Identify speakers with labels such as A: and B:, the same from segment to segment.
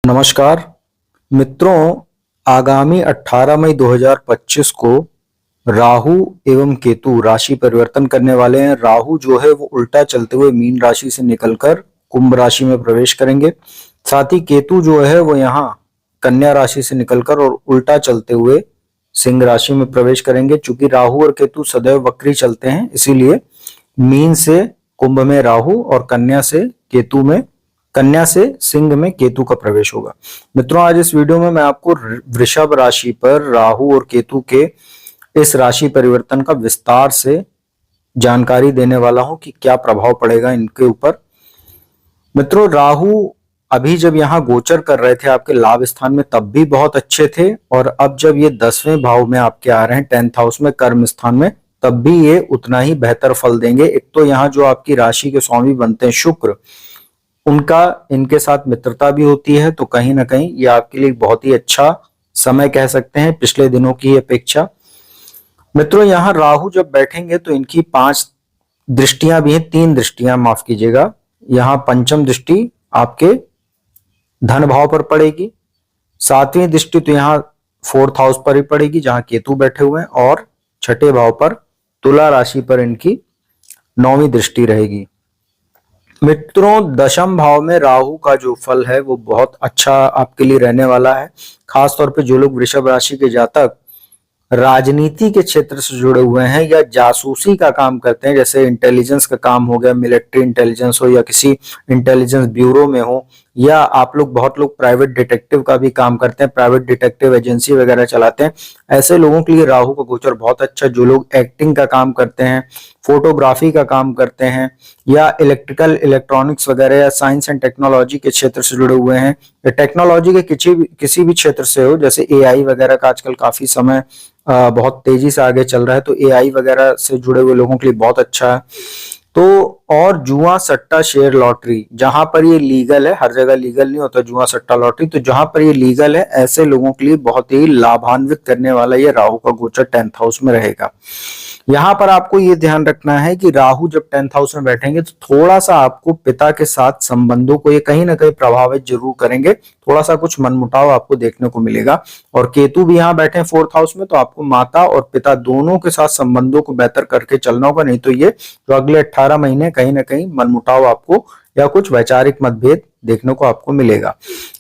A: नमस्कार मित्रों, आगामी 18 मई 2025 को राहु एवं केतु राशि परिवर्तन करने वाले हैं। राहु जो है वो उल्टा चलते हुए मीन राशि से निकलकर कुंभ राशि में प्रवेश करेंगे। साथ ही केतु जो है वो यहाँ कन्या राशि से निकलकर और उल्टा चलते हुए सिंह राशि में प्रवेश करेंगे। चूंकि राहु और केतु सदैव वक्री चलते हैं, इसीलिए मीन से कुंभ में राहु और कन्या से सिंह में केतु का प्रवेश होगा। मित्रों, आज इस वीडियो में मैं आपको वृषभ राशि पर राहु और केतु के इस राशि परिवर्तन का विस्तार से जानकारी देने वाला हूं कि क्या प्रभाव पड़ेगा इनके ऊपर। मित्रों, राहु अभी जब यहाँ गोचर कर रहे थे आपके लाभ स्थान में, तब भी बहुत अच्छे थे, और अब जब ये 10वें भाव में आपके आ रहे हैं, 10th हाउस में, कर्म स्थान में, तब भी ये उतना ही बेहतर फल देंगे। एक तो यहाँ जो आपकी राशि के स्वामी बनते हैं शुक्र, उनका इनके साथ मित्रता भी होती है, तो कहीं ना कहीं ये आपके लिए बहुत ही अच्छा समय कह सकते हैं पिछले दिनों की अपेक्षा। मित्रों, यहाँ राहु जब बैठेंगे तो इनकी 5 दृष्टियां भी हैं, 3 दृष्टियां, माफ कीजिएगा। यहाँ पंचम दृष्टि आपके धन भाव पर पड़ेगी, 7वीं दृष्टि तो यहाँ 4th हाउस पर ही पड़ेगी जहां केतु बैठे हुए हैं, और 6ठे भाव पर तुला राशि पर इनकी 9वीं दृष्टि रहेगी। मित्रों, दशम भाव में राहु का जो फल है वो बहुत अच्छा आपके लिए रहने वाला है। खासतौर पे जो लोग वृषभ राशि के जातक राजनीति के क्षेत्र से जुड़े हुए हैं या जासूसी का काम करते हैं, जैसे इंटेलिजेंस का काम हो गया, मिलिट्री इंटेलिजेंस हो या किसी इंटेलिजेंस ब्यूरो में हो, या आप लोग बहुत लोग प्राइवेट डिटेक्टिव का भी काम करते हैं, प्राइवेट डिटेक्टिव एजेंसी वगैरह चलाते हैं, ऐसे लोगों के लिए राहु का गोचर बहुत अच्छा। जो लोग एक्टिंग का काम करते हैं, फोटोग्राफी का काम करते हैं, या इलेक्ट्रिकल इलेक्ट्रॉनिक्स वगैरह या साइंस एंड टेक्नोलॉजी के क्षेत्र से जुड़े हुए हैं, या टेक्नोलॉजी के किसी भी क्षेत्र से हो, जैसे एआई वगैरह का आजकल काफी समय बहुत तेजी से आगे चल रहा है, तो एआई वगैरह से जुड़े हुए लोगों के लिए बहुत अच्छा है। तो और जुआ सट्टा शेयर लॉटरी, जहां पर ये लीगल है, हर जगह लीगल नहीं होता जुआ सट्टा लॉटरी, तो जहां पर ये लीगल है ऐसे लोगों के लिए बहुत ही लाभान्वित करने वाला ये राहु का गोचर 10th हाउस में रहेगा। यहां पर आपको ये ध्यान रखना है कि राहु जब 10th हाउस में बैठेंगे तो थोड़ा सा आपको पिता के साथ संबंधों को ये कहीं ना कहीं प्रभावित जरूर करेंगे, थोड़ा सा कुछ मनमुटाव आपको देखने को मिलेगा। और केतु भी यहाँ बैठे 4th हाउस में, तो आपको माता और पिता दोनों के साथ संबंधों को बेहतर करके चलना होगा, नहीं तो ये जो अगले 18 महीने कहीं ना कहीं मनमुटाव आपको या कुछ वैचारिक मतभेद देखने को आपको मिलेगा।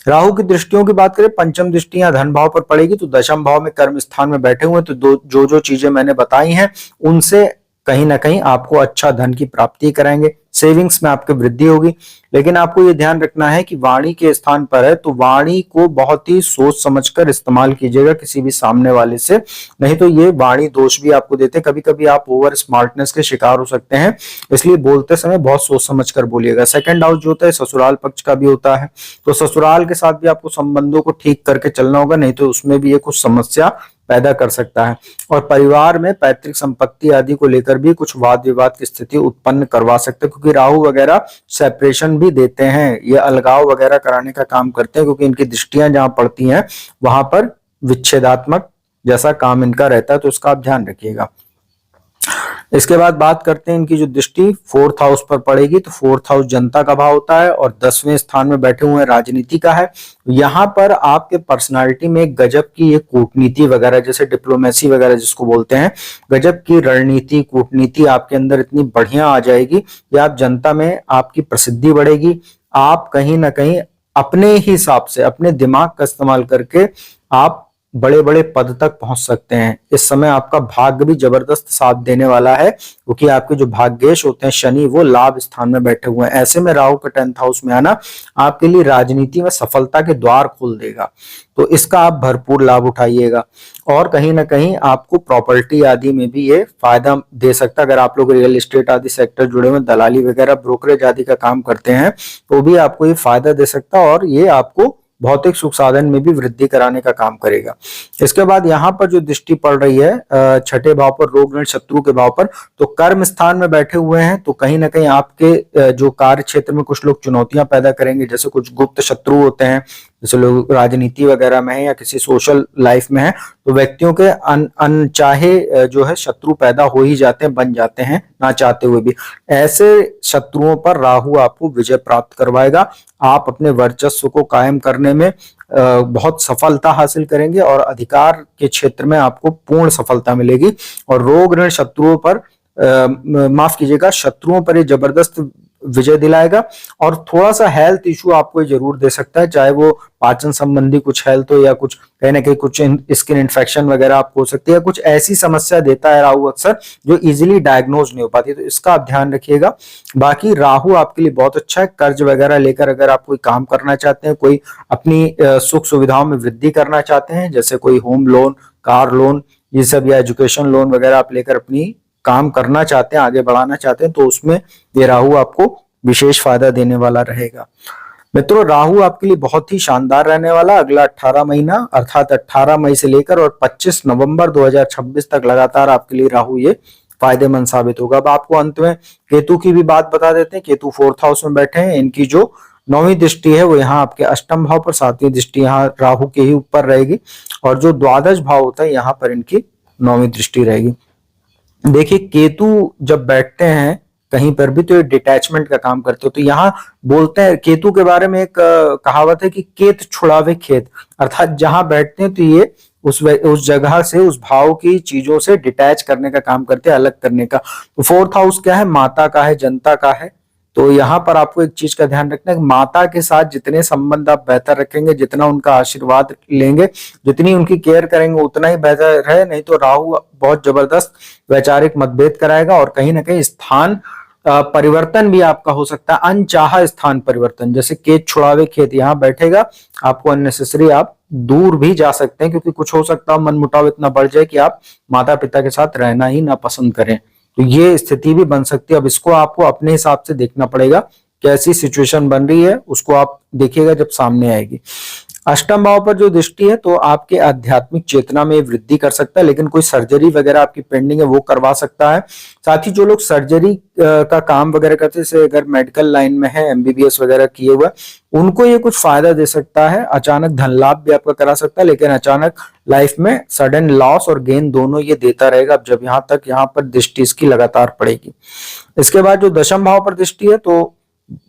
A: राहु की दृष्टियों की बात करें, पंचम दृष्टियां धन भाव पर पड़ेगी, तो दशम भाव में कर्म स्थान में बैठे हुए, तो जो चीजें मैंने बताई हैं उनसे कहीं ना कहीं आपको अच्छा धन की प्राप्ति कराएंगे, सेविंग्स में आपकी वृद्धि होगी। लेकिन आपको ये ध्यान रखना है कि वाणी के स्थान पर है, तो वाणी को बहुत ही सोच समझकर इस्तेमाल कीजिएगा किसी भी सामने वाले से, नहीं तो ये वाणी दोष भी आपको देते हैं। कभी कभी आप ओवर स्मार्टनेस के शिकार हो सकते हैं, इसलिए बोलते समय बहुत सोच समझकर बोलिएगा। सेकंड हाउस जो होता है ससुराल पक्ष का भी होता है, तो ससुराल के साथ भी आपको संबंधों को ठीक करके चलना होगा, नहीं तो उसमें भी ये कुछ समस्या पैदा कर सकता है। और परिवार में पैतृक संपत्ति आदि को लेकर भी कुछ वाद विवाद की स्थिति उत्पन्न करवा सकते हैं, क्योंकि राहु वगैरह सेपरेशन भी देते हैं, ये अलगाव वगैरह कराने का काम करते हैं, क्योंकि इनकी दृष्टियां जहां पड़ती हैं वहां पर विच्छेदात्मक जैसा काम इनका रहता है, तो उसका आप ध्यान रखिएगा। इसके बाद बात करते हैं इनकी जो दृष्टि 4th हाउस पर पड़ेगी, तो 4th हाउस जनता का भाव होता है और 10वें स्थान में बैठे हुए राजनीति का है। यहाँ पर आपके पर्सनालिटी में एक गजब की ये कूटनीति वगैरह, जैसे डिप्लोमेसी वगैरह जिसको बोलते हैं, गजब की रणनीति कूटनीति आपके अंदर इतनी बढ़िया आ जाएगी कि आप जनता में आपकी प्रसिद्धि बढ़ेगी। आप कहीं ना कहीं अपने हिसाब से अपने दिमाग का इस्तेमाल करके आप बड़े बड़े पद तक पहुंच सकते हैं। इस समय आपका भाग्य भी जबरदस्त साथ देने वाला है, क्योंकि आपके जो भाग्येश होते हैं शनि, वो लाभ स्थान में बैठे हुए हैं। ऐसे में राहु का 10th हाउस में आना आपके लिए राजनीति में सफलता के द्वार खोल देगा, तो इसका आप भरपूर लाभ उठाइएगा। और कहीं ना कहीं आपको प्रॉपर्टी आदि में भी ये फायदा दे सकता है। अगर आप लोग रियल एस्टेट आदि सेक्टर जुड़े हुए, दलाली वगैरह ब्रोकरेज आदि का काम करते हैं, तो भी आपको ये फायदा दे सकता है, और ये आपको भौतिक सुख साधन में भी वृद्धि कराने का काम करेगा। इसके बाद यहाँ पर जो दृष्टि पड़ रही है 6ठे भाव पर, रोग ऋण शत्रु के भाव पर, तो कर्म स्थान में बैठे हुए हैं, तो कहीं ना कहीं आपके जो कार्य क्षेत्र में कुछ लोग चुनौतियां पैदा करेंगे, जैसे कुछ गुप्त शत्रु होते हैं, जैसे लोग राजनीति वगैरह में है या किसी सोशल लाइफ में है, तो व्यक्तियों के अनचाहे जो है शत्रु पैदा हो ही जाते हैं, बन जाते हैं ना चाहते हुए भी। ऐसे शत्रुओं पर राहु आपको विजय प्राप्त करवाएगा। आप अपने वर्चस्व को कायम करने में बहुत सफलता हासिल करेंगे और अधिकार के क्षेत्र में आपको पूर्ण सफलता मिलेगी। और रोग ऋण शत्रुओं पर माफ कीजिएगा, शत्रुओं पर ये जबरदस्त विजय दिलाएगा। और थोड़ा सा हेल्थ इशू आपको ये जरूर दे सकता है, चाहे वो पाचन संबंधी कुछ हेल्थ हो या कुछ कहीं ना कहीं कुछ स्किन इन्फेक्शन वगैरह आपको हो सकती है, कुछ ऐसी समस्या देता है राहु अक्सर जो इजीली डायग्नोज नहीं हो पाती, तो इसका आप ध्यान रखिएगा। बाकी राहु आपके लिए बहुत अच्छा है। कर्ज वगैरह लेकर अगर आप कोई काम करना चाहते हैं, कोई अपनी सुख सुविधाओं में वृद्धि करना चाहते हैं, जैसे कोई होम लोन, कार लोन, ये सब, या एजुकेशन लोन वगैरह आप लेकर अपनी काम करना चाहते हैं, आगे बढ़ाना चाहते हैं, तो उसमें ये राहु आपको विशेष फायदा देने वाला रहेगा। मित्रों, राहु आपके लिए बहुत ही शानदार रहने वाला। अगला 18 महीना अर्थात 18 मई से लेकर और 25 नवंबर 2026 तक लगातार आपके लिए राहु ये फायदेमंद साबित होगा। अब आपको अंत में केतु की भी बात बता देते हैं। केतु 4th हाउस में बैठे हैं, इनकी जो 9वीं दृष्टि है वो यहाँ आपके अष्टम भाव पर, 7वीं दृष्टि यहाँ राहु के ही ऊपर रहेगी, और जो द्वादश भाव होता है यहाँ पर इनकी 9वीं दृष्टि रहेगी। देखिए, केतु जब बैठते हैं कहीं पर भी तो ये डिटैचमेंट का काम करते हो। तो यहाँ बोलते हैं केतु के बारे में एक कहावत है कि केत छुड़ावे खेत, अर्थात जहां बैठते हैं तो ये उस जगह से, उस भाव की चीजों से डिटैच करने का काम करते हैं, अलग करने का। तो 4th हाउस क्या है? माता का है, जनता का है। तो यहाँ पर आपको एक चीज का ध्यान रखना है, माता के साथ जितने संबंध आप बेहतर रखेंगे, जितना उनका आशीर्वाद लेंगे, जितनी उनकी केयर करेंगे, उतना ही बेहतर है। नहीं तो राहु बहुत जबरदस्त वैचारिक मतभेद कराएगा और कहीं ना कहीं स्थान परिवर्तन भी आपका हो सकता है, अनचाहा स्थान परिवर्तन। जैसे खेत छुड़ावे खेत, यहाँ बैठेगा, आपको अननेसेसरी आप दूर भी जा सकते हैं, क्योंकि कुछ हो सकता है मनमुटाव इतना बढ़ जाए कि आप माता पिता के साथ रहना ही ना पसंद करें। तो ये स्थिति भी बन सकती है। अब इसको आपको अपने हिसाब से देखना पड़ेगा, कैसी सिचुएशन बन रही है उसको आप देखिएगा जब सामने आएगी। अष्टम भाव पर जो दृष्टि है तो आपके आध्यात्मिक चेतना में वृद्धि कर सकता है, लेकिन कोई सर्जरी वगैरह आपकी पेंडिंग है वो करवा सकता है। साथ ही जो लोग सर्जरी का काम वगैरह करते हैं, जैसे अगर मेडिकल लाइन में है, एमबीबीएस वगैरह किए हुए, उनको ये कुछ फायदा दे सकता है। अचानक धन लाभ भी आपका करा सकता है, लेकिन अचानक लाइफ में सडन लॉस और गेन दोनों ये देता रहेगा, अब जब यहाँ पर दृष्टि इसकी लगातार पड़ेगी। इसके बाद जो दशम भाव पर दृष्टि है, तो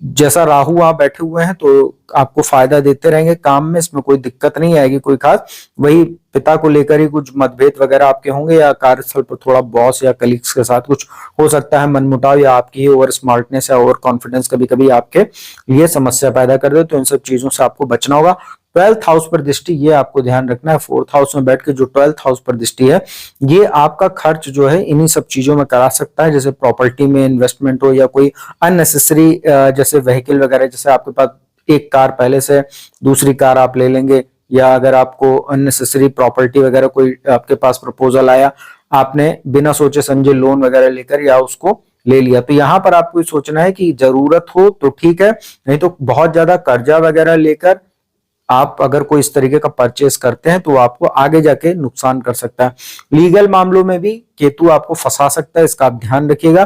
A: जैसा राहु वहां बैठे हुए हैं तो आपको फायदा देते रहेंगे काम में, इसमें कोई दिक्कत नहीं आएगी कोई खास। वही पिता को लेकर ही कुछ मतभेद वगैरह आपके होंगे, या कार्यस्थल पर थोड़ा बॉस या कलीग्स के साथ कुछ हो सकता है मनमुटाव, या आपकी ओवर स्मार्टनेस या ओवर कॉन्फिडेंस कभी कभी आपके लिए समस्या पैदा कर दे। तो इन सब चीजों से आपको बचना होगा। 12th हाउस पर दृष्टि, ये आपको ध्यान रखना है। 4th हाउस में बैठ के जो 12th हाउस पर दृष्टि है, ये आपका खर्च जो है इन्हीं सब चीजों में करा सकता है, जैसे प्रॉपर्टी में इन्वेस्टमेंट हो, या कोई अननेसेसरी जैसे व्हीकल वगैरह, जैसे आपके पास एक कार पहले से, दूसरी कार आप ले लेंगे, या अगर आपको अननेसेसरी प्रॉपर्टी वगैरह कोई आपके पास प्रपोजल आया, आपने बिना सोचे समझे लोन वगैरह लेकर या उसको ले लिया, तो यहाँ पर आपको सोचना है कि जरूरत हो तो ठीक है, नहीं तो बहुत ज्यादा कर्जा वगैरह लेकर आप अगर कोई इस तरीके का परचेस करते हैं तो आपको आगे जाके नुकसान कर सकता है। लीगल मामलों में भी केतु आपको फंसा सकता है, इसका आप ध्यान रखिएगा।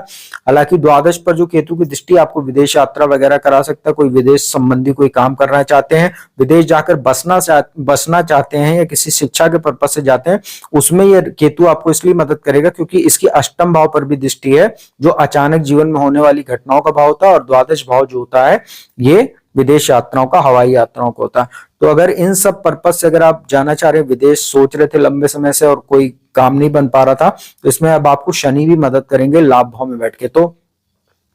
A: हालांकि द्वादश पर जो केतु की दृष्टि आपको विदेश यात्रा वगैरह करा सकता है, कोई विदेश संबंधी कोई काम करना चाहते हैं, विदेश जाकर बसना चाहते हैं, या किसी शिक्षा के पर्पज से जाते हैं, उसमें ये केतु आपको इसलिए मदद करेगा क्योंकि इसकी अष्टम भाव पर भी दृष्टि है, जो अचानक जीवन में होने वाली घटनाओं का भाव होता है, और द्वादश भाव जो होता है ये विदेश यात्राओं का, हवाई यात्राओं का होता है। तो अगर इन सब पर्पज से अगर आप जाना चाह रहे हैं, विदेश सोच रहे थे लंबे समय से और कोई काम नहीं बन पा रहा था, तो इसमें अब आपको शनि भी मदद करेंगे लाभ भाव में बैठ के, तो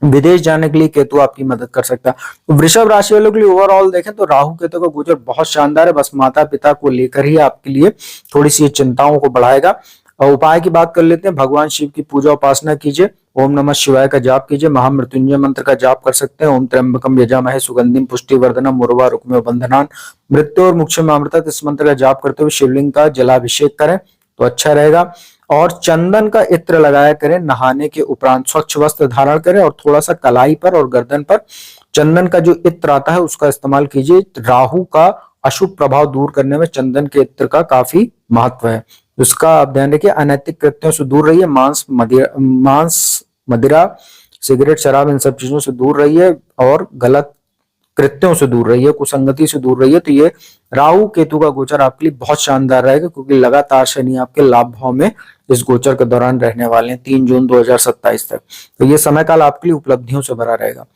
A: विदेश जाने के लिए केतु आपकी मदद कर सकता है। तो वृषभ राशि वालों के लिए ओवरऑल देखें तो राहु केतु का गोचर बहुत शानदार है, बस माता पिता को लेकर ही आपके लिए थोड़ी सी चिंताओं को बढ़ाएगा। और उपाय की बात कर लेते हैं, भगवान शिव की पूजा उपासना कीजिए, ओम नमः शिवाय का जाप कीजिए, महामृत्युंजय मंत्र का जाप कर सकते हैं, ओम त्र्यंबकम यजामहे सुगंधिम पुष्टिवर्धनम उर्वा रुक्मिव बंधनान मृत्यु और मोक्ष में अमृतः, इस मंत्र का जाप करते हुए शिवलिंग का जलाभिषेक करें तो अच्छा रहेगा। और चंदन का इत्र लगाया करें नहाने के उपरांत, स्वच्छ वस्त्र धारण करें और थोड़ा सा कलाई पर और गर्दन पर चंदन का जो इत्र आता है उसका इस्तेमाल कीजिए। राहु का अशुभ प्रभाव दूर करने में चंदन के इत्र का काफी महत्व है, उसका आप ध्यान रखिए। अनैतिक कृत्यों से दूर रहिए, मांस मदिरा सिगरेट शराब इन सब चीजों से दूर रहिए, और गलत कृत्यों से दूर रहिए, कुसंगति से दूर रहिए। तो ये राहु केतु का गोचर आपके लिए बहुत शानदार रहेगा, क्योंकि लगातार शनि आपके लाभ भाव में इस गोचर के दौरान रहने वाले हैं 3 जून 2027 तक। तो ये समय काल आपके लिए उपलब्धियों से भरा रहेगा।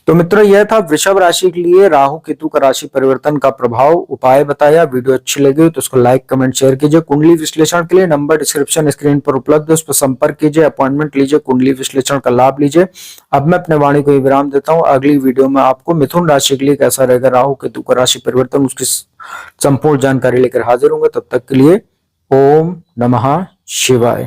A: तो मित्रों, यह था वृषभ राशि के लिए राहु केतु का राशि परिवर्तन का प्रभाव, उपाय बताया। वीडियो अच्छी लगी तो उसको लाइक कमेंट शेयर कीजिए। कुंडली विश्लेषण के लिए नंबर डिस्क्रिप्शन स्क्रीन पर उपलब्ध है, उस पर संपर्क कीजिए, अपॉइंटमेंट लीजिए, कुंडली विश्लेषण का लाभ लीजिए। अब मैं अपने वाणी को विराम देता हूँ। अगली वीडियो में आपको मिथुन राशि के लिए कैसा रहेगा राहु केतु का राशि परिवर्तन, उसकी संपूर्ण जानकारी लेकर हाजिर होंगे। तब तक के लिए ओम नमः शिवाय।